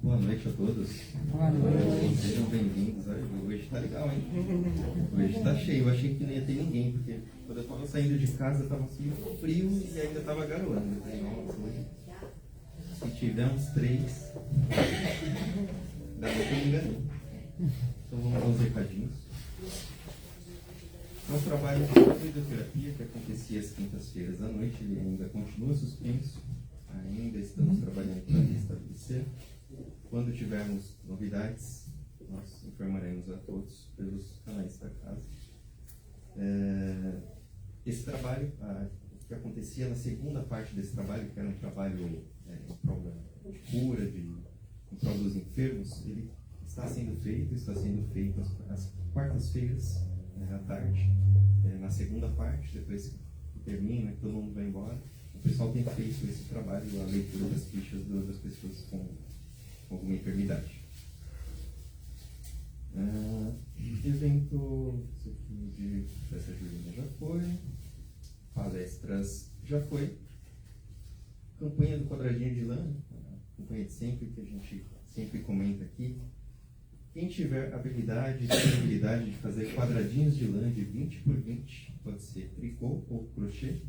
Boa noite a todos. Boa noite. Sejam bem-vindos. Hoje tá legal, hein? Hoje tá cheio. Eu achei que não ia ter ninguém, porque quando eu tava saindo de casa tava assim frio e ainda tava garoando. Eu falei, nossa, hoje se tiver uns 3, dá pra eu me enganar. Então vamos aos recadinhos. Nosso trabalho de fisioterapia, que acontecia às quintas-feiras à noite, ele ainda continua suspenso. Ainda estamos trabalhando para restabelecer. Quando tivermos novidades, nós informaremos a todos pelos canais da casa. Esse trabalho, que acontecia na segunda parte desse trabalho, que era um trabalho em prol de cura, em prol dos enfermos, ele está sendo feito às quartas-feiras, à tarde. Na segunda parte, depois que termina, que todo mundo vai embora, o pessoal tem feito esse trabalho, a leitura das fichas das pessoas com alguma enfermidade. Evento de festa junina já foi, palestras já foi, campanha do quadradinho de lã, a campanha de sempre, que a gente sempre comenta aqui. Quem tiver habilidade e disponibilidade de fazer quadradinhos de lã de 20 por 20, pode ser tricô ou crochê,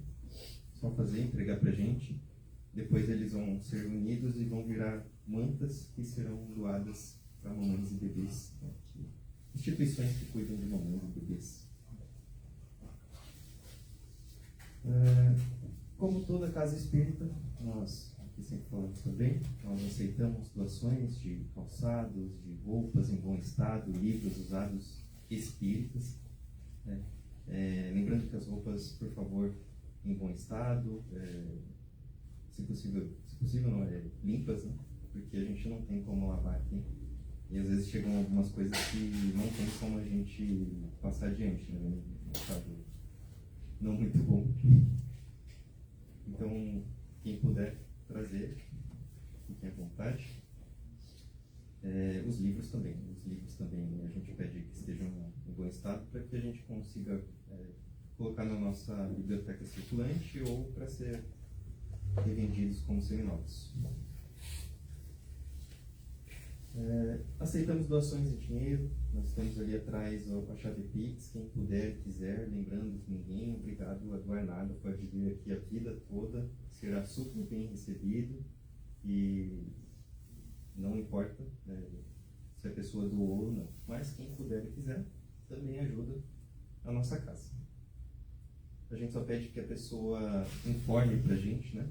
só fazer e entregar pra gente. Depois eles vão ser unidos e vão virar mantas que serão doadas para mamães e bebês, né? Instituições que cuidam de mamães e bebês. Como toda casa espírita, nós aqui sempre falamos também, nós aceitamos doações de calçados, de roupas em bom estado, livros usados espíritas, né? Lembrando que as roupas, por favor, em bom estado, se possível não, limpas, né? Porque a gente não tem como lavar aqui. E às vezes chegam algumas coisas que não tem como a gente passar adiante, né? Um estado não muito bom. Então, quem puder trazer, fiquem à vontade. Os livros também a gente pede que estejam em bom estado para que a gente consiga colocar na nossa biblioteca circulante ou para ser revendidos como seminovos. Aceitamos doações em dinheiro, nós temos ali atrás a chave Pix, quem puder, quiser, lembrando que ninguém é obrigado a doar nada, pode vir aqui a vida toda, será super bem recebido e não importa se a pessoa doou ou não, mas quem puder e quiser também ajuda a nossa casa. A gente só pede que a pessoa informe pra gente, né?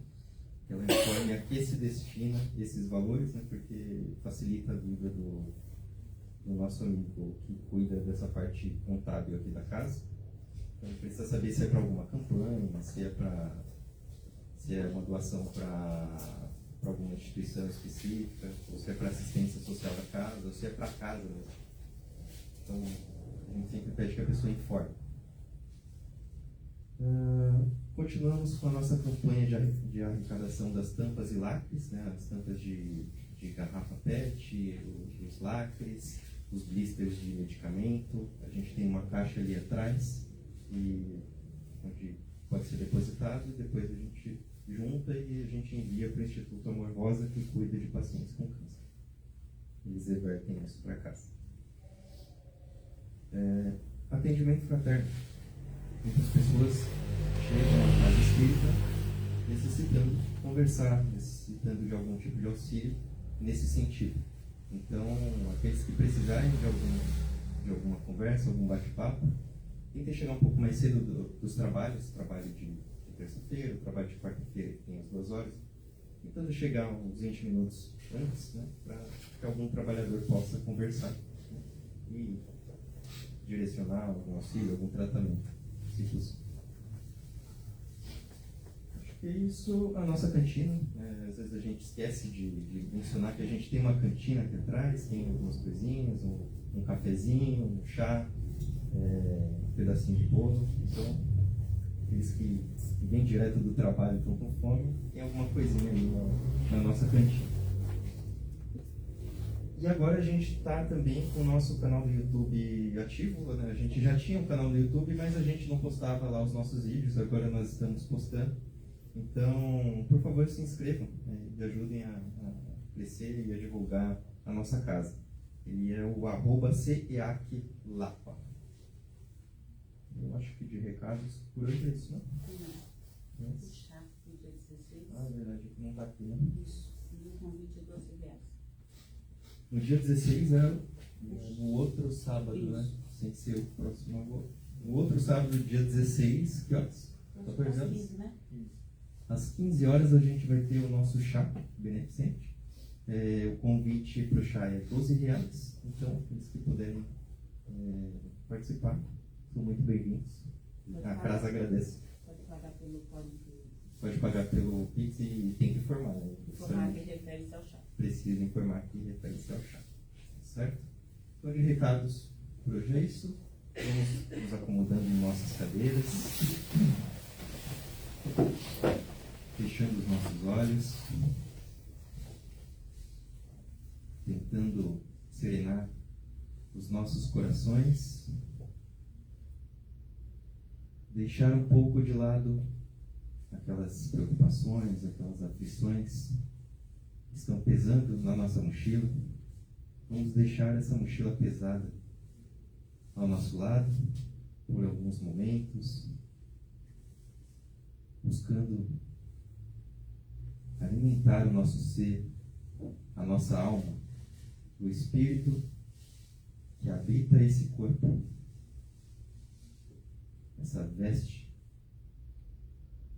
Que ela informe a que se destina esses valores, né? Porque facilita a vida do nosso amigo que cuida dessa parte contábil aqui da casa. Então precisa saber se é para alguma campanha, se é uma doação para alguma instituição específica, ou se é para assistência social da casa, ou se é para a casa mesmo. Então a gente sempre pede que a pessoa informe. Continuamos com a nossa campanha de arrecadação das tampas e lacres, né? As tampas de garrafa PET, os lacres, os blisters de medicamento. A gente tem uma caixa ali atrás, onde pode ser depositado, e depois a gente junta e a gente envia para o Instituto Amor Rosa, que cuida de pacientes com câncer. Eles revertem isso para casa. Atendimento fraterno. Muitas pessoas chegam à casa espírita necessitando conversar, necessitando de algum tipo de auxílio nesse sentido. Então, aqueles que precisarem de alguma conversa, algum bate-papo, tentem chegar um pouco mais cedo dos trabalhos, trabalho de terça-feira, trabalho de quarta-feira que tem as 2 horas, tentando chegar uns 20 minutos antes, né, para que algum trabalhador possa conversar, né, e direcionar algum auxílio, algum tratamento. Acho que é isso. A nossa cantina, às vezes a gente esquece de mencionar que a gente tem uma cantina aqui atrás, tem algumas coisinhas, um cafezinho, um chá, um pedacinho de bolo. Então, aqueles que vêm direto do trabalho e estão com fome, tem alguma coisinha ali na nossa cantina. E agora a gente está também com o nosso canal do YouTube ativo, né? A gente já tinha um canal do YouTube, mas a gente não postava lá os nossos vídeos, agora nós estamos postando. Então, por favor, se inscrevam, e ajudem a crescer e a divulgar a nossa casa. Ele é o @ceaklapa. Eu acho que de recados por hoje é isso, né? Não. O chá do dia 16. Ah, é verdade, que não está aqui, né? Isso. E o convite é R$12. No dia 16 é o outro sábado, Isso. né? Sem ser o próximo agora. O outro sábado, dia 16, que horas? 14 horas? 15, né? Às 15 horas a gente vai ter o nosso chá beneficente. O convite para o chá é R$12. Então, aqueles que puderem participar, são muito bem-vindos. A casa agradece. Pode pagar pelo código. Pode pagar pelo Pix e tem que informar, né? Informar que refere-se ao chá. Precisa informar que refere-se ao chá. Certo? Então, de recados, por hoje é isso. Vamos nos acomodando em nossas cadeiras. Fechando os nossos olhos. Tentando serenar os nossos corações. Deixar um pouco de lado aquelas preocupações, aquelas aflições que estão pesando na nossa mochila. Vamos deixar essa mochila pesada ao nosso lado por alguns momentos, buscando alimentar o nosso ser, a nossa alma, o espírito que habita esse corpo, essa veste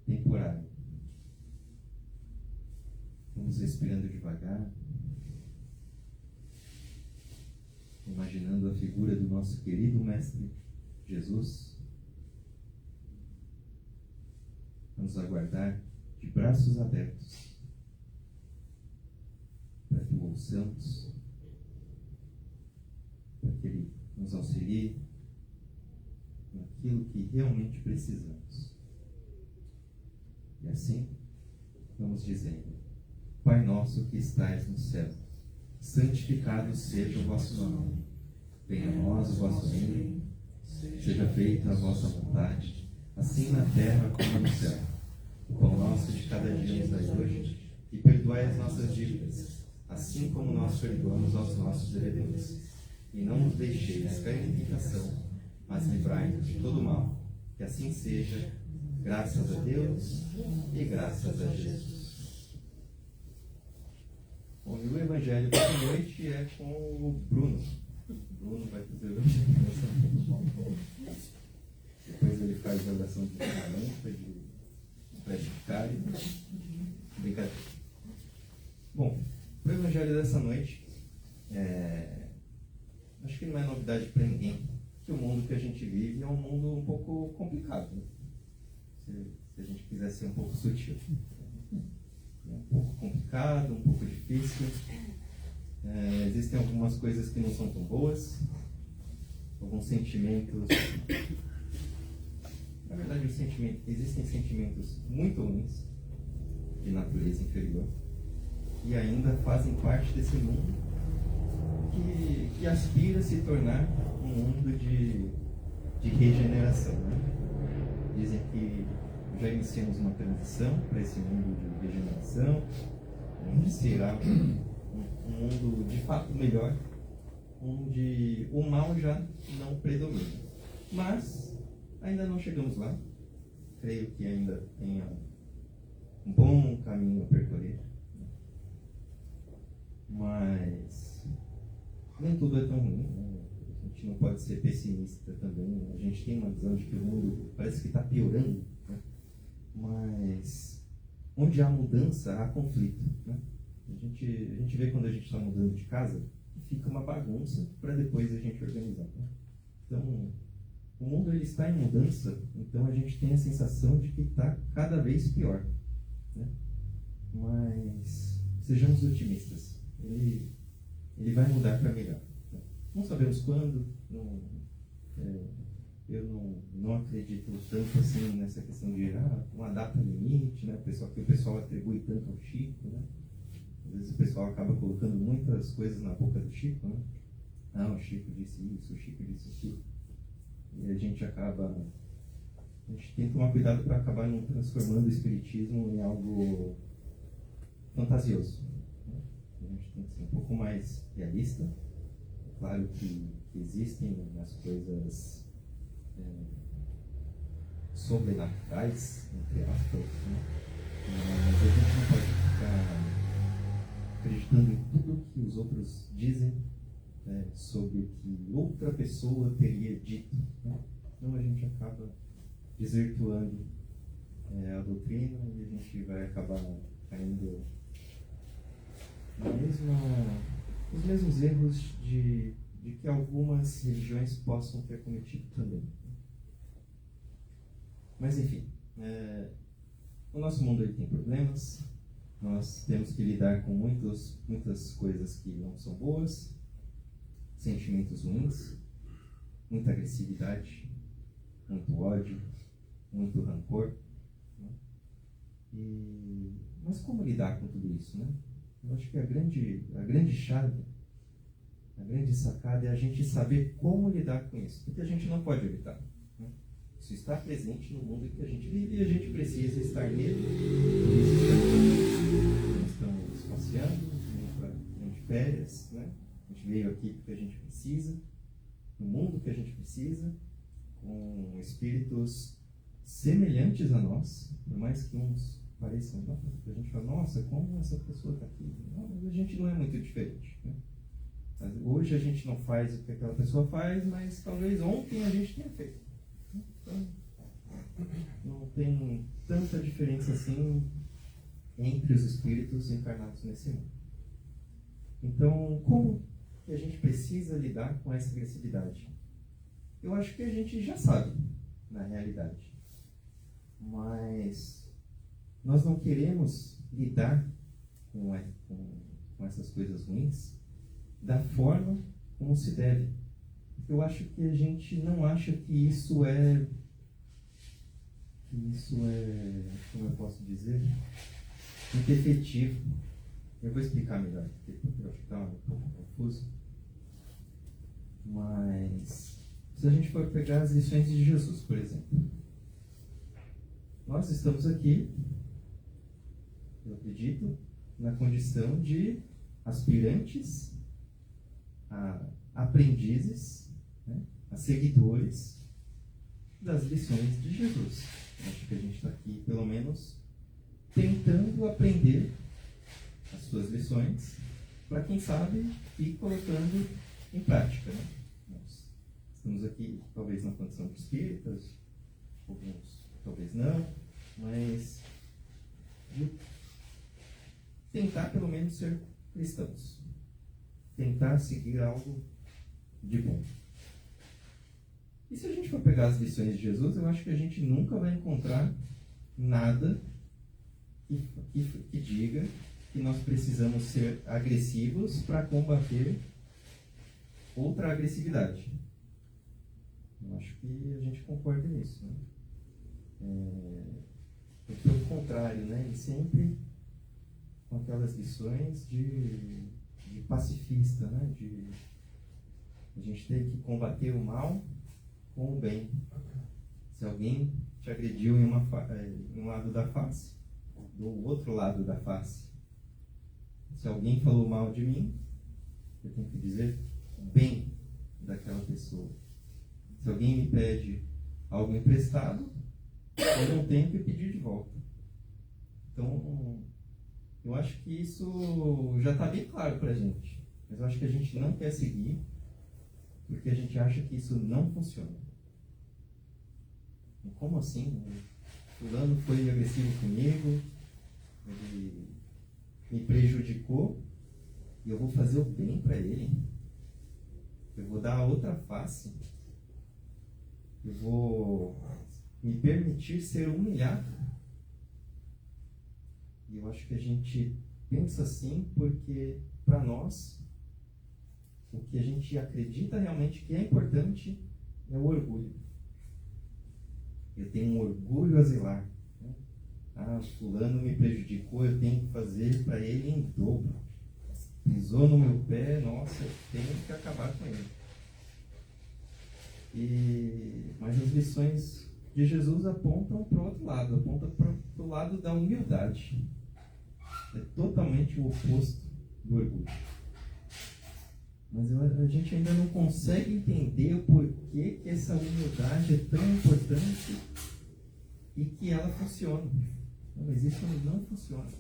temporária. Vamos respirando devagar, imaginando a figura do nosso querido Mestre Jesus a nos aguardar de braços abertos para que o ouçamos, para que Ele nos auxilie naquilo que realmente precisamos. E assim, vamos dizendo: Pai nosso que estais no céu, santificado seja o vosso nome. Venha a nós o vosso reino. Seja feita a vossa vontade, assim na terra como no céu. O pão nosso de cada dia nos dai hoje, e perdoai as nossas dívidas, assim como nós perdoamos aos nossos devedores. E não nos deixeis cair em tentação, mas livrai-nos de todo mal. Que assim seja, graças a Deus e graças a Jesus. Bom, e o Evangelho dessa noite é com o Bruno. O Bruno vai fazer o Evangelho dessa noite. Depois ele faz a oração de ferramenta, de praticar. Brincadeira. Bom, o Evangelho dessa noite, acho que não é novidade para ninguém que o mundo que a gente vive é um mundo um pouco complicado, né? Se a gente quiser ser um pouco sutil. É um pouco complicado, um pouco difícil. Existem algumas coisas que não são tão boas, alguns sentimentos. Na verdade, existem sentimentos muito ruins, de natureza inferior, e ainda fazem parte desse mundo que aspira a se tornar um mundo de regeneração, né? Dizem que já iniciamos uma transição para esse mundo de regeneração, onde será um mundo de fato melhor, onde o mal já não predomina. Mas ainda não chegamos lá. Creio que ainda tenha um bom caminho a percorrer. Mas nem tudo é tão ruim, né? A gente não pode ser pessimista também. A gente tem uma visão de que o mundo parece que está piorando, né? Mas onde há mudança, há conflito, né? A gente vê quando a gente está mudando de casa, fica uma bagunça para depois a gente organizar, né? Então, o mundo ele está em mudança, então a gente tem a sensação de que está cada vez pior, né? Mas sejamos otimistas. Ele vai mudar para melhor. Não sabemos quando. Eu não acredito tanto assim nessa questão de uma data limite, né? Que o pessoal atribui tanto ao Chico, né? Às vezes o pessoal acaba colocando muitas coisas na boca do Chico, né? O Chico disse isso, o Chico disse aquilo. E a gente tem que tomar cuidado para acabar não transformando o espiritismo em algo fantasioso. A pouco mais realista. Claro que existem as coisas sobrenaturais, entre aspas, né? Mas a gente não pode ficar acreditando em tudo que os outros dizem, né, sobre o que outra pessoa teria dito, né? Então a gente acaba desvirtuando a doutrina e a gente vai acabar caindo nos mesmos erros de que algumas religiões possam ter cometido também. Mas enfim, o nosso mundo aí tem problemas, nós temos que lidar com muitas coisas que não são boas, sentimentos ruins, muita agressividade, muito ódio, muito rancor, né? Mas como lidar com tudo isso, né? Eu acho que a grande chave, a grande sacada é a gente saber como lidar com isso, porque a gente não pode evitar, né? Isso está presente no mundo em que a gente vive e a gente precisa estar nele. Por isso nós estamos passeando, de férias, né? A gente veio aqui porque a gente precisa, no mundo que a gente precisa, com espíritos semelhantes a nós, por mais que uns pareçam, a gente fala, nossa, como essa pessoa está aqui? Não, mas a gente não é muito diferente, né? Hoje a gente não faz o que aquela pessoa faz, mas talvez ontem a gente tenha feito. Então, não tem tanta diferença assim entre os espíritos encarnados nesse mundo. Então, como que a gente precisa lidar com essa agressividade? Eu acho que a gente já sabe, na realidade. Mas nós não queremos lidar com essas coisas ruins da forma como se deve. Eu acho que a gente não acha que isso é, como eu posso dizer, muito efetivo. Eu vou explicar melhor, porque eu acho que está um pouco confuso. Mas se a gente for pegar as lições de Jesus, por exemplo, nós estamos aqui, eu acredito, na condição de aspirantes a aprendizes, né, a seguidores das lições de Jesus. Eu acho que a gente está aqui, pelo menos, tentando aprender as suas lições, para quem sabe ir colocando em prática, né? Nós estamos aqui, talvez na condição de espíritas, alguns talvez não, mas de tentar pelo menos ser cristãos, tentar seguir algo de bom. E se a gente for pegar as lições de Jesus, eu acho que a gente nunca vai encontrar nada que diga que nós precisamos ser agressivos para combater outra agressividade. Eu acho que a gente concorda nisso, né? Pelo contrário, né? E sempre com aquelas lições de pacifista, né? De a gente ter que combater o mal com o bem. Se alguém te agrediu em um lado da face, do outro lado da face. Se alguém falou mal de mim, eu tenho que dizer bem daquela pessoa. Se alguém me pede algo emprestado, eu não tenho que pedir de volta. Então, eu acho que isso já está bem claro para a gente. Mas eu acho que a gente não quer seguir, porque a gente acha que isso não funciona. Como assim? Fulano foi agressivo comigo, ele me prejudicou, e eu vou fazer o bem para ele. Eu vou dar a outra face. Eu vou me permitir ser humilhado. E eu acho que a gente pensa assim porque, para nós, o que a gente acredita realmente que é importante é o orgulho. Eu tenho um orgulho a zelar, né? Fulano me prejudicou, eu tenho que fazer para ele em dobro. Pisou no meu pé, nossa, eu tenho que acabar com ele. Mas as lições de Jesus apontam para o outro lado, apontam para o lado da humildade. É totalmente o oposto do orgulho. Mas a gente ainda não consegue entender o porquê que essa humildade é tão importante e que ela funciona. Não existe, não funciona.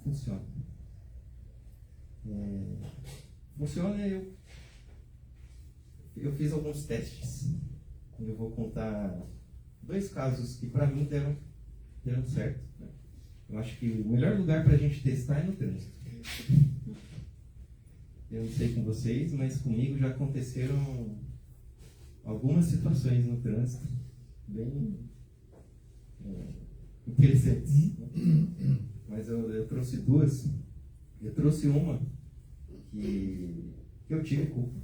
Funciona. Funciona, eu fiz alguns testes. Eu vou contar 2 casos que para mim deram certo. Né? Eu acho que o melhor lugar para a gente testar é no trânsito. Eu não sei com vocês, mas comigo já aconteceram algumas situações no trânsito bem interessantes. Né? Mas eu trouxe 2. Eu trouxe uma que eu tive culpa,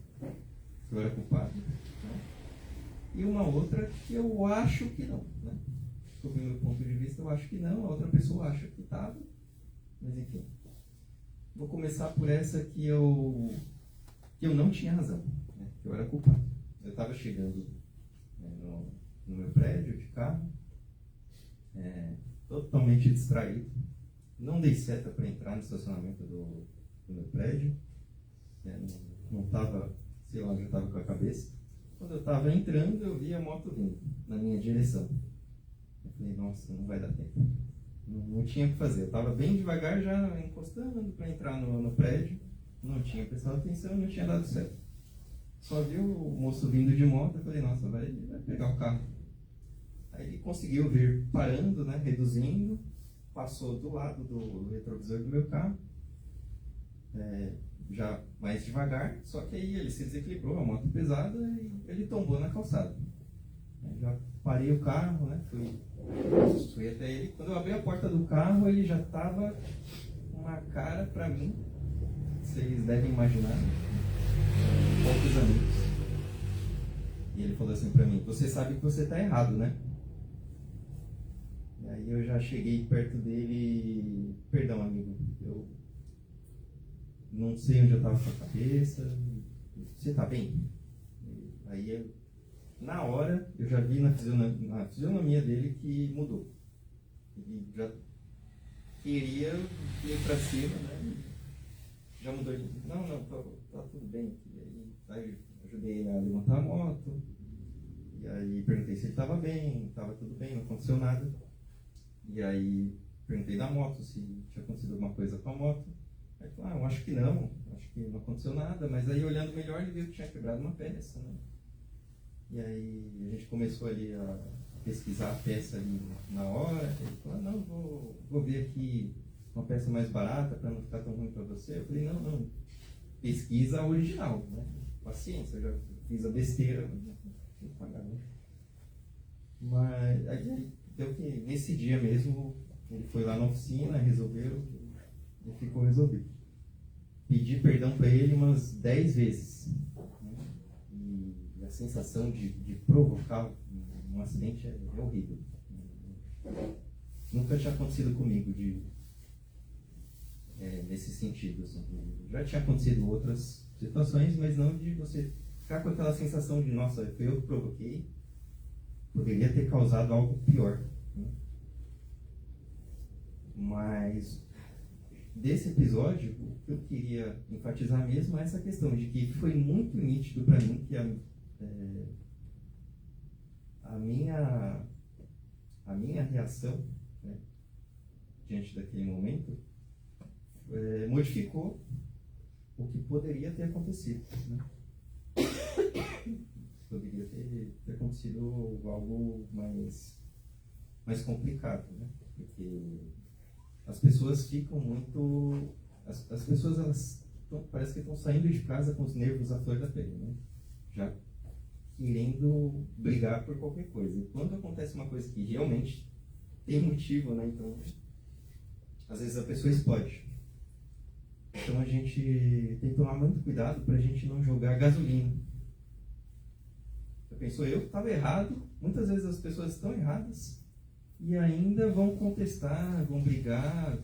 que eu era culpado. Né? E uma outra que eu acho que não. Né? Sob o meu ponto de vista, eu acho que não. A outra pessoa acha que estava. Mas enfim. Vou começar por essa que eu não tinha razão. Né? Que eu era culpado. Eu estava chegando no meu prédio de carro, totalmente distraído. Não dei seta para entrar no estacionamento do meu prédio. Não estava, sei lá onde eu estava com a cabeça. Quando eu estava entrando, eu vi a moto vindo na minha direção. Eu falei, nossa, não vai dar tempo. Não tinha o que fazer. Eu estava bem devagar, já encostando para entrar no prédio. Não tinha prestado atenção, não tinha dado certo. Só vi o moço vindo de moto. Eu falei, nossa, vai pegar o carro. Aí ele conseguiu vir parando, né, reduzindo. Passou do lado do retrovisor do meu carro. Já mais devagar, só que aí ele se desequilibrou, a moto pesada, e ele tombou na calçada. Já parei o carro, né, fui até ele. Quando eu abri a porta do carro, ele já estava com uma cara para mim, vocês devem imaginar, poucos amigos. E ele falou assim para mim, você sabe que você está errado, né? E aí eu já cheguei perto dele, perdão amigo, eu não sei onde eu estava com a cabeça, você está bem? Aí, na hora, eu já vi na fisionomia dele que mudou. Ele já queria ir para cima, né? Já mudou. Não, tá tudo bem. E aí ajudei ele a levantar a moto. E aí perguntei se ele estava bem, estava tudo bem, não aconteceu nada. E aí perguntei da moto, se tinha acontecido alguma coisa com a moto. Aí ele falou, eu acho que não aconteceu nada, mas aí olhando melhor ele viu que tinha quebrado uma peça, né? E aí a gente começou ali a pesquisar a peça ali na hora. Ele falou, não, vou ver aqui uma peça mais barata para não ficar tão ruim para você. Eu falei, não, pesquisa a original, né? Paciência, eu já fiz a besteira, não pagar, né? Mas aí deu que nesse dia mesmo ele foi lá na oficina, resolveu e ficou resolvido. Pedi perdão para ele umas 10 vezes. Né? E a sensação de provocar um acidente é horrível. Nunca tinha acontecido comigo nesse sentido. Assim. Já tinha acontecido outras situações, mas não de você ficar com aquela sensação de, nossa, foi eu que provoquei, poderia ter causado algo pior. Né? Mas desse episódio, o que eu queria enfatizar mesmo é essa questão de que foi muito nítido para mim que a minha reação, né, diante daquele momento modificou o que poderia ter acontecido. Né? Poderia ter acontecido algo mais complicado, né? Porque as pessoas ficam muito... As pessoas, elas parece que estão saindo de casa com os nervos à flor da pele, né? Já querendo brigar por qualquer coisa. E quando acontece uma coisa que realmente tem motivo, né? Então, às vezes a pessoa explode. Então a gente tem que tomar muito cuidado para a gente não jogar gasolina. Já pensou, eu que estava errado, muitas vezes as pessoas estão erradas e ainda vão contestar, vão brigar,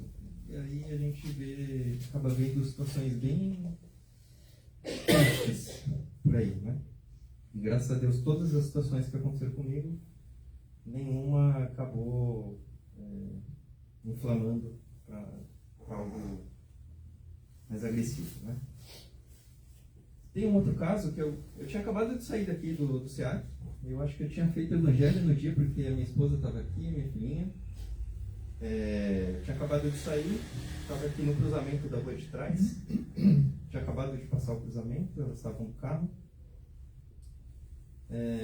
e aí a gente acaba vendo situações bem tristes por aí, né? E graças a Deus, todas as situações que aconteceram comigo, nenhuma acabou inflamando para algo mais agressivo, né? Tem um outro caso que eu tinha acabado de sair daqui do SEAC. Eu acho que eu tinha feito evangelho no dia, porque a minha esposa estava aqui, minha filhinha. Tinha acabado de sair, estava aqui no cruzamento da rua de trás. Tinha acabado de passar o cruzamento, elas estavam no carro.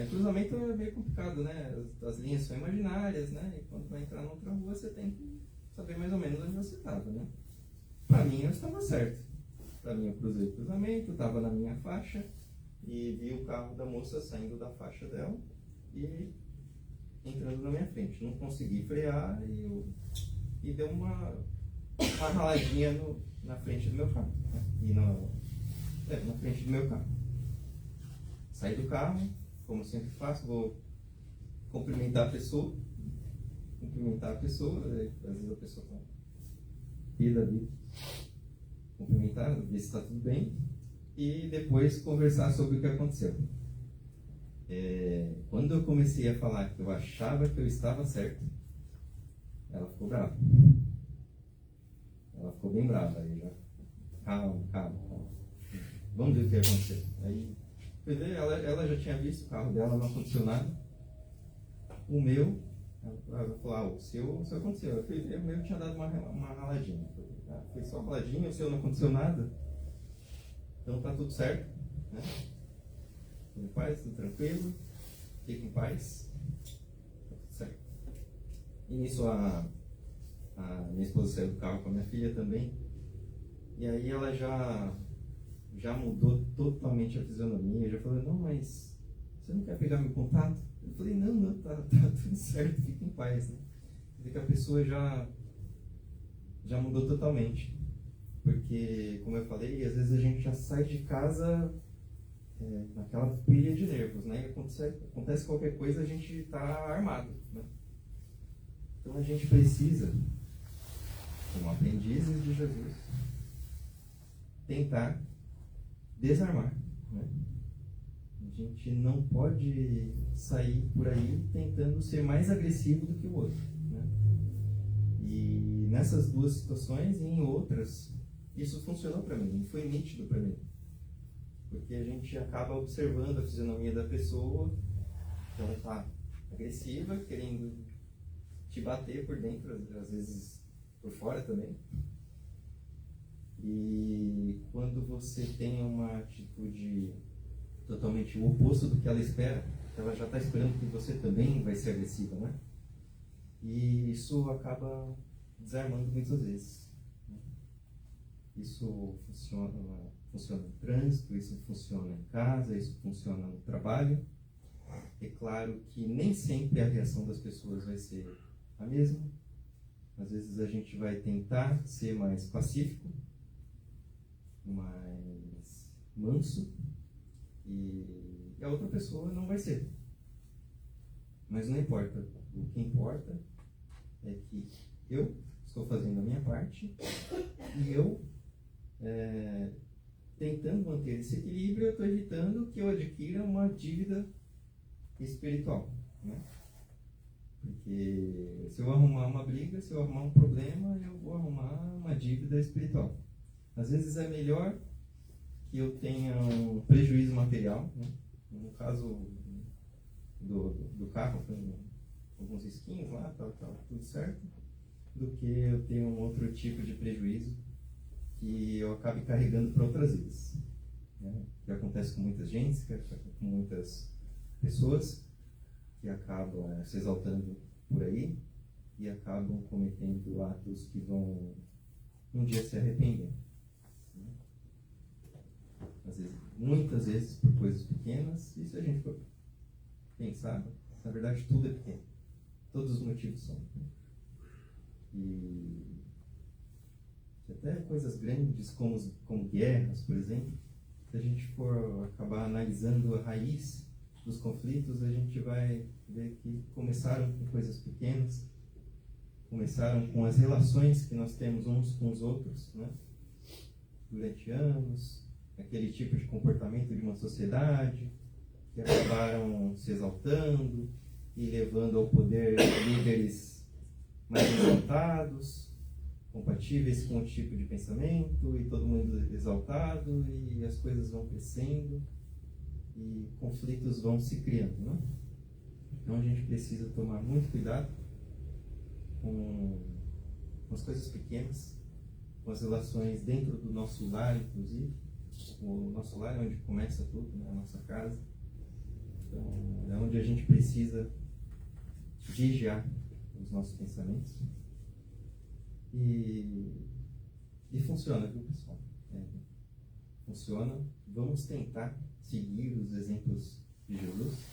Cruzamento é meio complicado, né? As linhas são imaginárias, né? E quando vai entrar na outra rua, você tem que saber mais ou menos onde você estava, né? Para mim, eu estava certo. Para mim, eu cruzei o cruzamento, estava na minha faixa e vi o carro da moça saindo da faixa dela e entrando na minha frente. Não consegui frear e deu uma raladinha na frente do meu carro, né? Na frente do meu carro. Saí do carro, como sempre faço, vou cumprimentar a pessoa. Às vezes a pessoa está ali, cumprimentar, ver se está tudo bem, e depois conversar sobre o que aconteceu. Quando eu comecei a falar que eu achava que eu estava certo, ela ficou brava. Ela ficou bem brava. Aí já, calma. Vamos ver o que aconteceu. Aí, ela já tinha visto o carro dela, não aconteceu nada. O meu, ela falou, o seu aconteceu. O meu tinha dado uma raladinha. Foi só uma raladinha, o seu não aconteceu nada. Então tá tudo certo, né? Tudo em paz, tudo tranquilo. Fique em paz. Tá tudo certo. E nisso a minha esposa saiu do carro com a minha filha também. E aí ela já mudou totalmente a fisionomia. Já falou, não, mas você não quer pegar meu contato? Eu falei, não, tá tudo certo, fique em paz, né? Quer dizer que a pessoa já mudou totalmente. Porque, como eu falei, às vezes a gente já sai de casa naquela pilha de nervos, né? E acontece qualquer coisa, a gente está armado, né? Então a gente precisa, como aprendizes de Jesus, tentar desarmar, né? A gente não pode sair por aí tentando ser mais agressivo do que o outro, né? E nessas duas situações e em outras, isso funcionou para mim, foi nítido para mim. Porque a gente acaba observando a fisionomia da pessoa, que ela está agressiva, querendo te bater por dentro, às vezes por fora também. E quando você tem uma atitude totalmente o oposto do que ela espera, ela já está esperando que você também vai ser agressiva, né? E isso acaba desarmando muitas vezes. Isso funciona no trânsito, isso funciona em casa, isso funciona no trabalho. É claro que nem sempre a reação das pessoas vai ser a mesma. Às vezes a gente vai tentar ser mais pacífico, mais manso, e a outra pessoa não vai ser. Mas não importa. O que importa é que eu estou fazendo a minha parte e eu, tentando manter esse equilíbrio, eu estou evitando que eu adquira uma dívida espiritual, né? Porque se eu arrumar uma briga, se eu arrumar um problema, eu vou arrumar uma dívida espiritual. Às vezes é melhor que eu tenha um prejuízo material, né? No caso do carro, tem alguns risquinhos lá, tá tudo certo, do que eu ter um outro tipo de prejuízo que eu acabe carregando para outras vidas, né? Que acontece com muita gente, com muitas pessoas que acabam se exaltando por aí e acabam cometendo atos que vão um dia se arrepender, né? Às vezes, muitas vezes por coisas pequenas, e se a gente for pensar, na verdade tudo é pequeno, todos os motivos são, né? E até coisas grandes como guerras, por exemplo, se a gente for acabar analisando a raiz dos conflitos, a gente vai ver que começaram com coisas pequenas, começaram com as relações que nós temos uns com os outros, né? Durante anos, aquele tipo de comportamento de uma sociedade, que acabaram se exaltando e levando ao poder líderes mais exaltados, compatíveis com o tipo de pensamento, e todo mundo exaltado e as coisas vão crescendo e conflitos vão se criando, não? Então a gente precisa tomar muito cuidado com as coisas pequenas, com as relações dentro do nosso lar, inclusive. O nosso lar é onde começa tudo, né? A nossa casa. Então, é onde a gente precisa vigiar os nossos pensamentos. E funciona, viu, pessoal? Funciona. Vamos tentar seguir os exemplos de Jesus.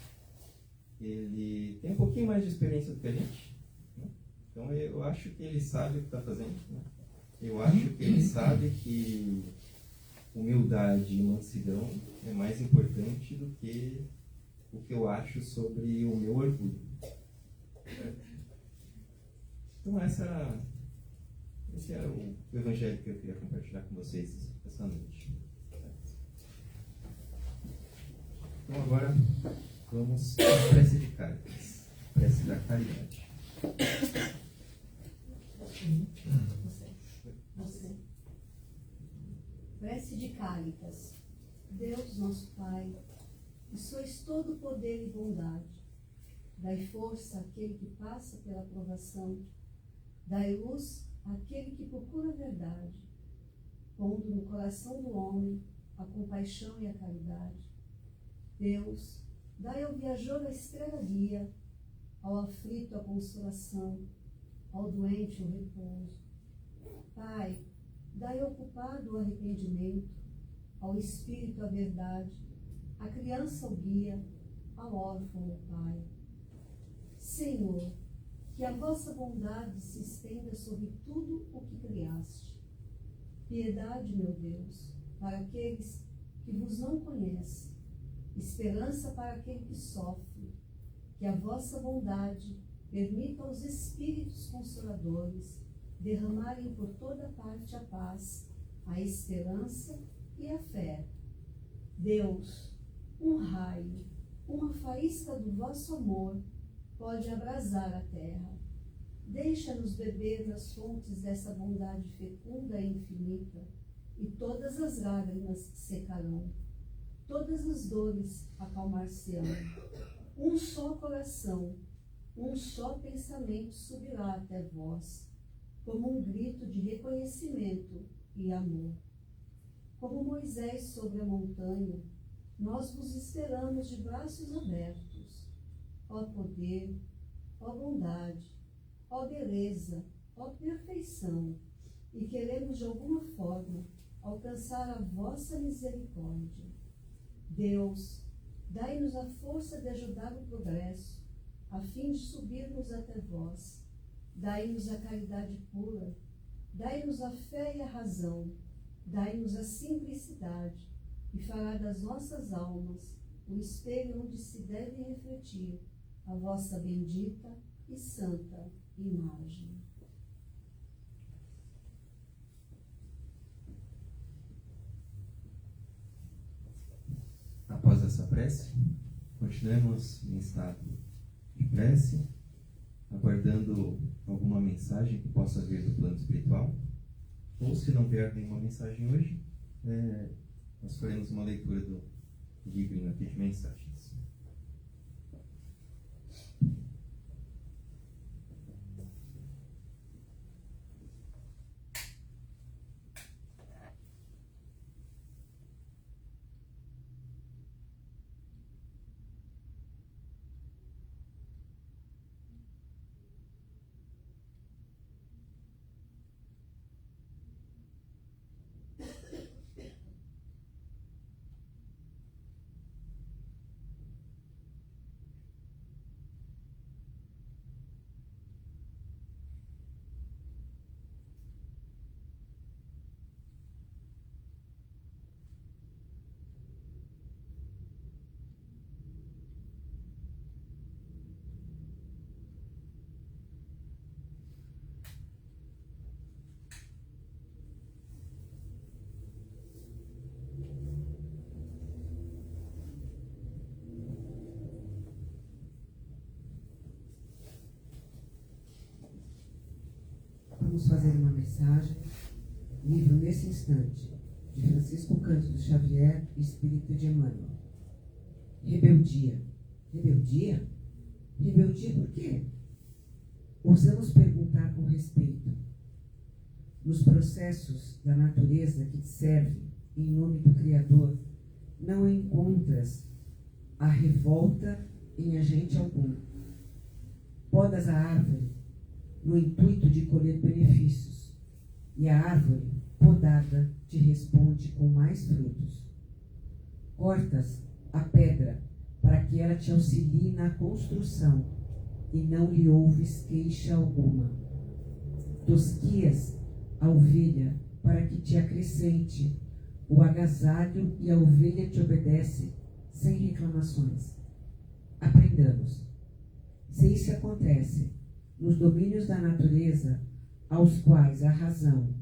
Ele tem um pouquinho mais de experiência do que a gente, né? Então eu acho que ele sabe o que está fazendo, né? Eu acho que ele sabe que humildade e mansidão é mais importante do que o que eu acho sobre o meu orgulho. Então esse era o evangelho que eu queria compartilhar com vocês essa noite. Então agora vamos à prece de Cáritas, prece da caridade. Você. Prece de Cáritas. Deus, nosso Pai, que sois todo poder e bondade, dai força àquele que passa pela provação, dai luz àquele que procura a verdade, pondo no coração do homem a compaixão e a caridade. Deus, dai ao viajor a estrela guia, ao aflito a consolação, ao doente o repouso. Pai, dai ao culpado o arrependimento, ao espírito a verdade, à criança o guia, ao órfão o Pai. Senhor, que a vossa bondade se estenda sobre tudo o que criaste. Piedade, meu Deus, para aqueles que vos não conhecem, esperança para aquele que sofre, que a vossa bondade permita aos Espíritos Consoladores derramarem por toda parte a paz, a esperança e a fé. Deus, um raio, uma faísca do vosso amor pode abrasar a terra. Deixa-nos beber das fontes dessa bondade fecunda e infinita, e todas as lágrimas secarão, todas as dores acalmar-se-ão. Um só coração, um só pensamento subirá até vós, como um grito de reconhecimento e amor. Como Moisés sobre a montanha, nós vos esperamos de braços abertos. Ó poder, ó bondade, ó beleza, ó perfeição, e queremos de alguma forma alcançar a vossa misericórdia. Deus, dai-nos a força de ajudar o progresso, a fim de subirmos até vós. Dai-nos a caridade pura, dai-nos a fé e a razão, dai-nos a simplicidade, e fará das nossas almas o espelho onde se deve refletir a vossa bendita e santa imagem. Após essa prece, continuemos em estado de prece, aguardando alguma mensagem que possa vir do plano espiritual, ou se não vier nenhuma mensagem hoje, nós faremos uma leitura do livrinho aqui de mensagens. Vamos fazer uma mensagem, livro nesse instante, de Francisco Cândido Xavier, espírito de Emmanuel. Rebeldia. Rebeldia? Rebeldia por quê? Ousamos perguntar com respeito. Nos processos da natureza que te serve, em nome do Criador, não encontras a revolta em agente algum. Podas a árvore no intuito de colher benefícios, e a árvore, podada, te responde com mais frutos. Cortas a pedra para que ela te auxilie na construção, e não lhe ouves queixa alguma. Tosquias a ovelha para que te acrescente o agasalho, e a ovelha te obedece sem reclamações. Aprendamos. Se isso acontece nos domínios da natureza, aos quais a razão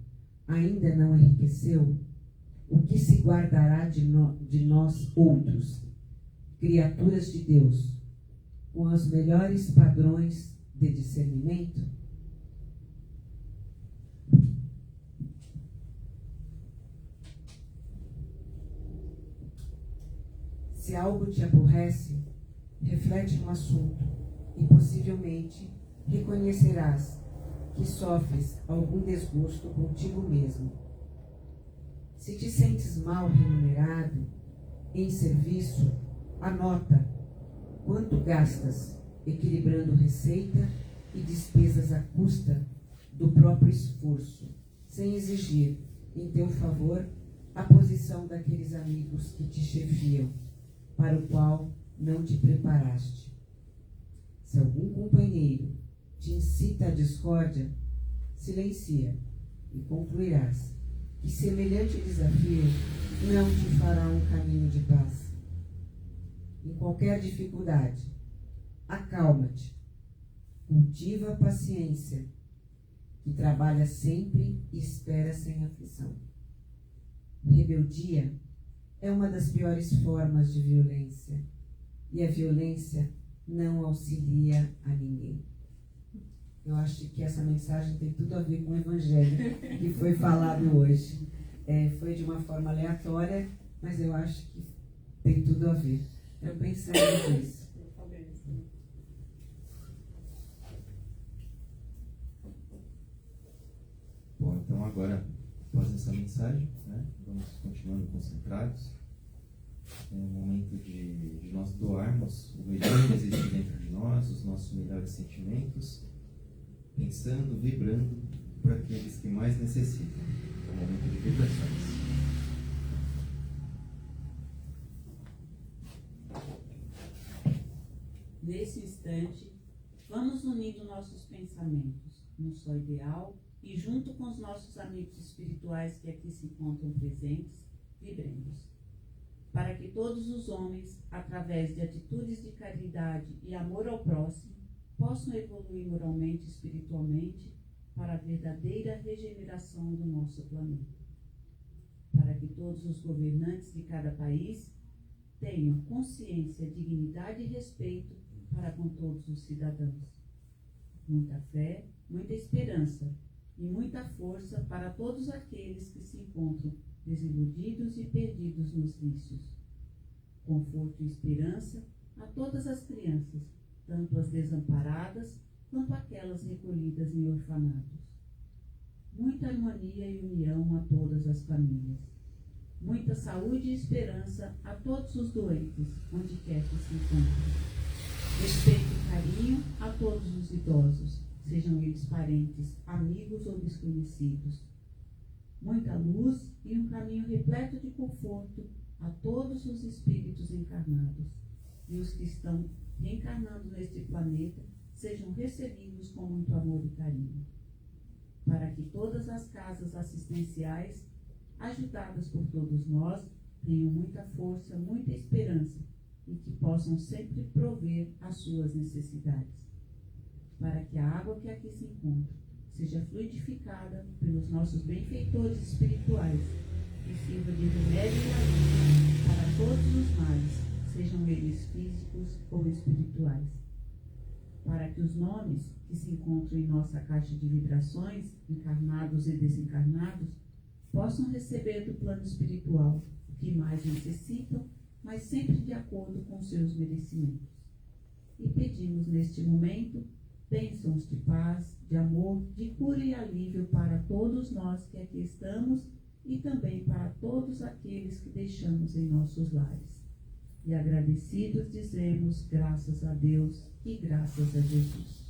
ainda não enriqueceu, o que se guardará de nós outros, criaturas de Deus, com os melhores padrões de discernimento? Se algo te aborrece, reflete no assunto e possivelmente reconhecerás que sofres algum desgosto contigo mesmo. Se te sentes mal remunerado em serviço, anota quanto gastas equilibrando receita e despesas à custa do próprio esforço, sem exigir em teu favor a posição daqueles amigos que te chefiam, para o qual não te preparaste. Se algum companheiro te incita à discórdia, silencia e concluirás que semelhante desafio não te fará um caminho de paz. Em qualquer dificuldade, acalma-te, cultiva a paciência, que trabalha sempre e espera sem aflição. Rebeldia é uma das piores formas de violência, e a violência não auxilia a ninguém. Eu acho que essa mensagem tem tudo a ver com o Evangelho que foi falado hoje. Foi de uma forma aleatória, mas eu acho que tem tudo a ver. Eu pensando nisso. Bom, então agora, após essa mensagem, né, vamos continuando concentrados. É o momento de nós doarmos o melhor que existe dentro de nós, os nossos melhores sentimentos, pensando, vibrando por aqueles que mais necessitam. É o momento de vibrações. Nesse instante, vamos unindo nossos pensamentos no só ideal e, junto com os nossos amigos espirituais que aqui se encontram presentes, vibremos. Para que todos os homens, através de atitudes de caridade e amor ao próximo, possam evoluir moralmente e espiritualmente para a verdadeira regeneração do nosso planeta. Para que todos os governantes de cada país tenham consciência, dignidade e respeito para com todos os cidadãos. Muita fé, muita esperança e muita força para todos aqueles que se encontram desiludidos e perdidos nos vícios. Conforto e esperança a todas as crianças, tanto as desamparadas quanto aquelas recolhidas em orfanatos. Muita harmonia e união a todas as famílias. Muita saúde e esperança a todos os doentes, onde quer que se encontrem. Respeito e carinho a todos os idosos, sejam eles parentes, amigos ou desconhecidos. Muita luz e um caminho repleto de conforto a todos os espíritos encarnados. E os que estão reencarnando neste planeta sejam recebidos com muito amor e carinho. Para que todas as casas assistenciais, ajudadas por todos nós, tenham muita força, muita esperança e que possam sempre prover as suas necessidades. Para que a água que aqui se encontra seja fluidificada pelos nossos benfeitores espirituais e sirva de remédio e alívio para todos os males, sejam eles físicos ou espirituais. Para que os nomes que se encontram em nossa caixa de vibrações, encarnados e desencarnados, possam receber do plano espiritual o que mais necessitam, mas sempre de acordo com seus merecimentos. E pedimos neste momento bênçãos de paz, de amor, de cura e alívio para todos nós que aqui estamos e também para todos aqueles que deixamos em nossos lares. E agradecidos dizemos graças a Deus e graças a Jesus.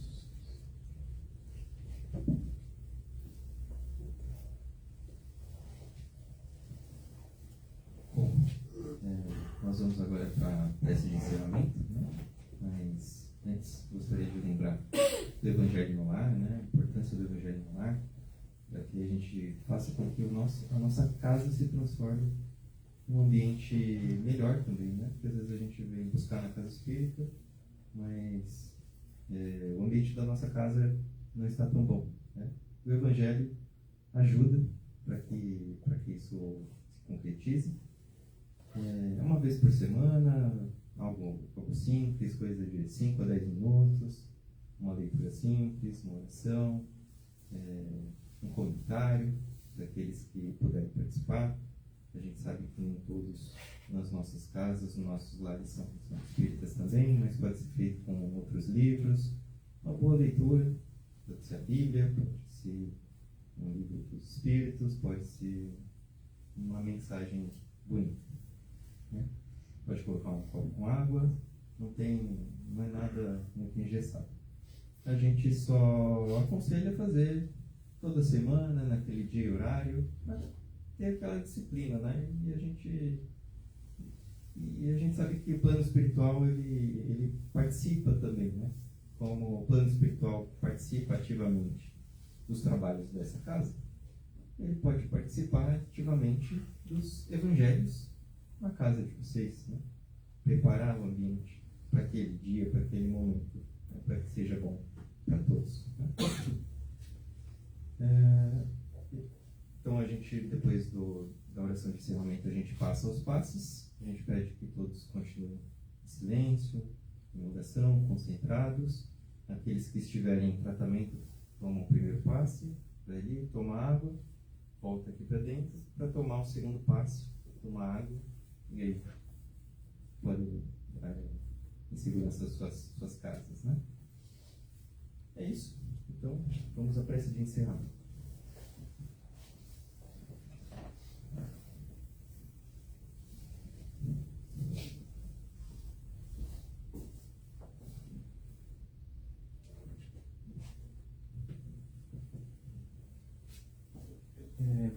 Bom, nós vamos agora para a prece de encerramento, né? Mas antes gostaria de lembrar do Evangelho no Lar, né? A importância do Evangelho no Lar, para que a gente faça com que a nossa casa se transforme num ambiente melhor também, né? Porque às vezes a gente vem buscar na casa espírita, mas o ambiente da nossa casa não está tão bom, né? O Evangelho ajuda para que isso se concretize. Uma vez por semana, algo simples, coisa de 5 a 10 minutos, uma leitura simples, uma oração, um comentário daqueles que puderem participar. A gente sabe que nem todos nas nossas casas, nos nossos lares são espíritas também, mas pode ser feito com outros livros. Uma boa leitura, pode ser a Bíblia, pode ser um livro dos espíritos, pode ser uma mensagem bonita, né? Pode colocar um copo com água, não é nada muito engessado. A gente só aconselha fazer toda semana, naquele dia e horário, mas ter aquela disciplina, né? E a gente sabe que o plano espiritual ele participa também, né? Como o plano espiritual participa ativamente dos trabalhos dessa casa, ele pode participar ativamente dos evangelhos na casa de vocês, né? Preparar o ambiente para aquele dia, para aquele momento, né? Para que seja bom para todos, né? Então a gente, depois da oração de encerramento, a gente passa aos passos. A gente pede que todos continuem em silêncio, em oração, concentrados. Aqueles que estiverem em tratamento tomam o primeiro passe, vai ali, toma água, volta aqui para dentro para tomar o segundo passo, toma água e aí pode em segurança das suas casas, né? É isso. Então vamos à prece de encerramento.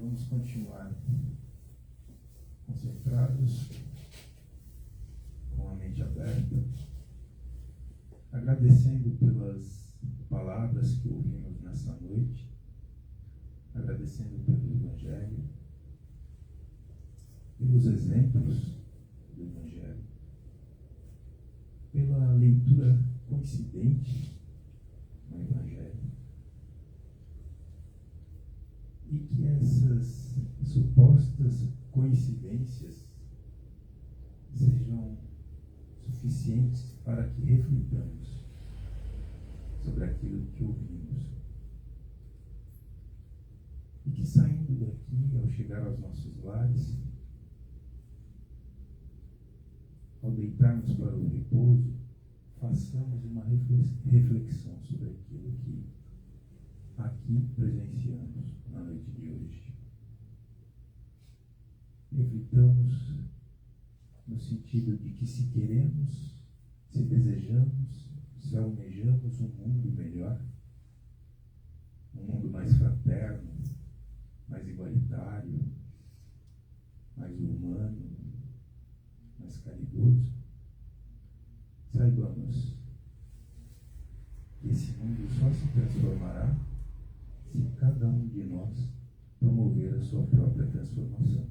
Vamos continuar concentrados, com a mente aberta, agradecendo pelas palavras que ouvimos nessa noite, agradecendo pelo Evangelho, pelos exemplos do Evangelho, pela leitura coincidente no Evangelho. E que essas supostas coincidências sejam suficientes para que reflitamos sobre aquilo que ouvimos. E que saindo daqui, ao chegar aos nossos lares, ao deitarmos para o repouso, façamos uma reflexão sobre aquilo que aqui presenciamos na noite de hoje. Reflitamos no sentido de que se queremos, se desejamos, se almejamos um mundo melhor, um mundo mais fraterno, mais igualitário, mais humano, mais caridoso, saibamos que esse mundo só se transformará se cada um de nós promover a sua própria transformação.